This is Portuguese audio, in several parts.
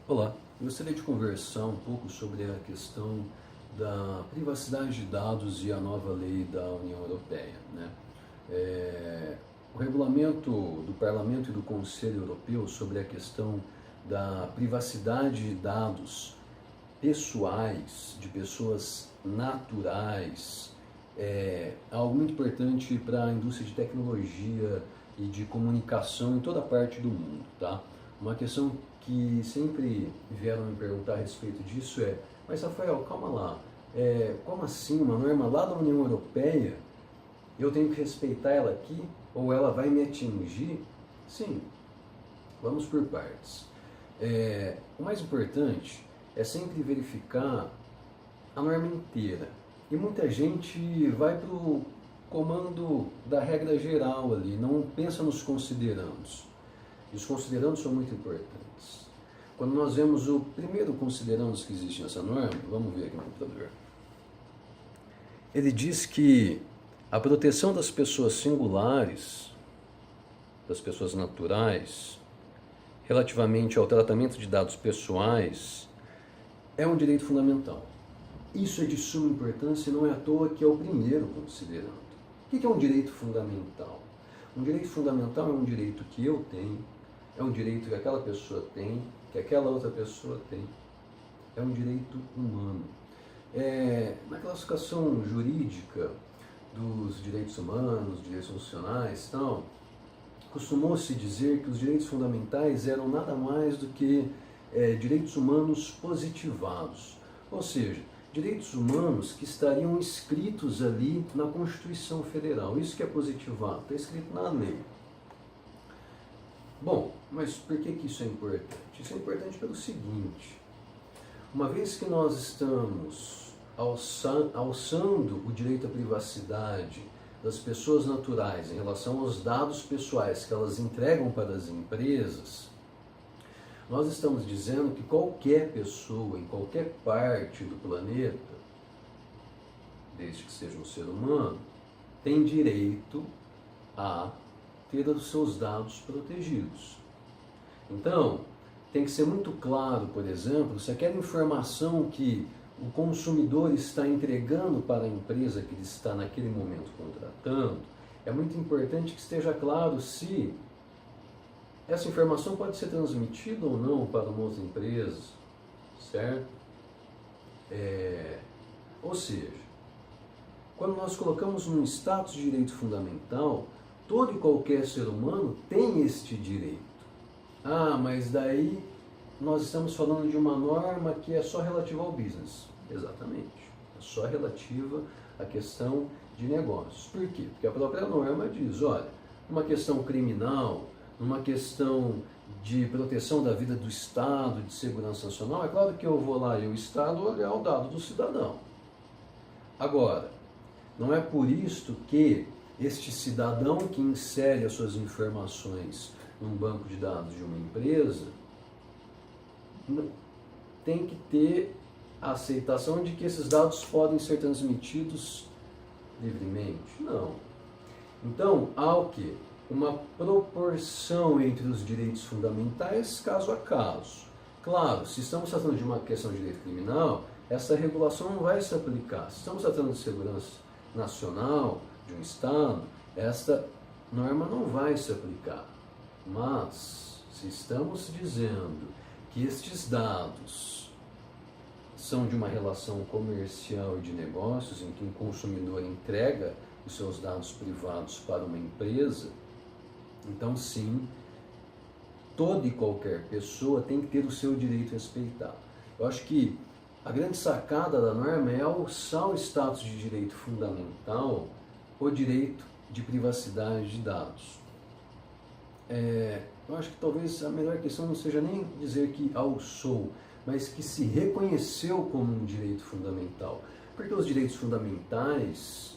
Olá, eu gostaria de conversar um pouco sobre a questão da privacidade de dados e a nova lei da União Europeia, né? O regulamento do Parlamento e do Conselho Europeu sobre a questão da privacidade de dados pessoais, de pessoas naturais, é algo muito importante para a indústria de tecnologia e de comunicação em toda parte do mundo, tá? Uma questão que sempre vieram me perguntar a respeito disso é: mas Rafael, calma lá, como assim uma norma lá da União Europeia, eu tenho que respeitar ela aqui ou ela vai me atingir? Sim, vamos por partes. O mais importante é sempre verificar a norma inteira. E muita gente vai para o comando da regra geral ali, não pensa nos considerandos. E os considerandos são muito importantes. Quando nós vemos o primeiro considerandos que existe nessa norma, vamos ver aqui no computador. Ele diz que a proteção das pessoas singulares, das pessoas naturais, relativamente ao tratamento de dados pessoais, é um direito fundamental. Isso é de suma importância e não é à toa que é o primeiro considerando. O que é um direito fundamental? Um direito fundamental é um direito que eu tenho, é um direito que aquela pessoa tem, que aquela outra pessoa tem. É um direito humano. Na classificação jurídica dos direitos humanos, direitos constitucionais, costumou-se dizer que os direitos fundamentais eram nada mais do que direitos humanos positivados, ou seja, direitos humanos que estariam escritos ali na Constituição Federal. Isso que é positivado, está escrito na lei. Bom, mas por que isso é importante? Isso é importante pelo seguinte: uma vez que nós estamos alçando o direito à privacidade das pessoas naturais em relação aos dados pessoais que elas entregam para as empresas, nós estamos dizendo que qualquer pessoa, em qualquer parte do planeta, desde que seja um ser humano, tem direito a ter os seus dados protegidos. Então, tem que ser muito claro, por exemplo, se aquela informação que o consumidor está entregando para a empresa que ele está naquele momento contratando, é muito importante que esteja claro se essa informação pode ser transmitida ou não para uma outra empresa, certo? Ou seja, quando nós colocamos num status de direito fundamental, todo e qualquer ser humano tem este direito. Ah, mas daí nós estamos falando de uma norma que é só relativa ao business. Exatamente. É só relativa à questão de negócios. Por quê? Porque a própria norma diz, olha, uma questão criminal, numa questão de proteção da vida do Estado, de segurança nacional, é claro que eu vou lá e o Estado olhar o dado do cidadão. Agora, não é por isto que este cidadão que insere as suas informações num banco de dados de uma empresa tem que ter a aceitação de que esses dados podem ser transmitidos livremente. Não. Então, há o quê? Uma proporção entre os direitos fundamentais caso a caso. Claro, se estamos tratando de uma questão de direito criminal, essa regulação não vai se aplicar. Se estamos tratando de segurança nacional, de um Estado, esta norma não vai se aplicar. Mas, se estamos dizendo que estes dados são de uma relação comercial e de negócios, em que o consumidor entrega os seus dados privados para uma empresa, então sim, toda e qualquer pessoa tem que ter o seu direito respeitado. Eu acho que a grande sacada da norma é alçar o status de direito fundamental o direito de privacidade de dados. Eu acho que talvez a melhor questão não seja nem dizer que alçou, mas que se reconheceu como um direito fundamental. Porque os direitos fundamentais,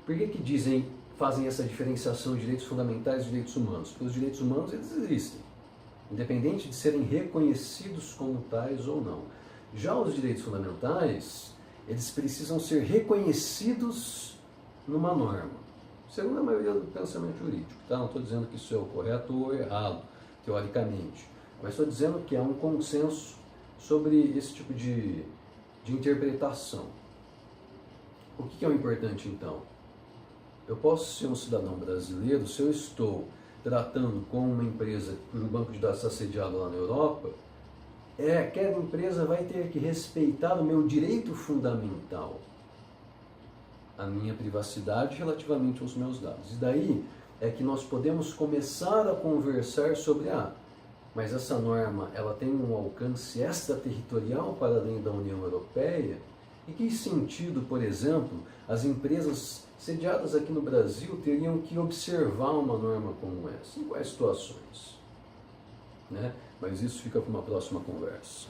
por que fazem essa diferenciação de direitos fundamentais e direitos humanos? Porque os direitos humanos, eles existem, independente de serem reconhecidos como tais ou não. Já os direitos fundamentais, eles precisam ser reconhecidos numa norma, segundo a maioria do pensamento jurídico, tá? Não estou dizendo que isso é o correto ou o errado, teoricamente, mas estou dizendo que há um consenso sobre esse tipo de interpretação. O que é o importante então? Eu posso ser um cidadão brasileiro se eu estou tratando com uma empresa cujo banco de dados está sediado lá na Europa, aquela empresa vai ter que respeitar o meu direito fundamental, a minha privacidade relativamente aos meus dados. E daí é que nós podemos começar a conversar sobre, mas essa norma ela tem um alcance extraterritorial para além da União Europeia? Em que sentido, por exemplo, as empresas sediadas aqui no Brasil teriam que observar uma norma como essa? Em quais situações? Né? Mas isso fica para uma próxima conversa.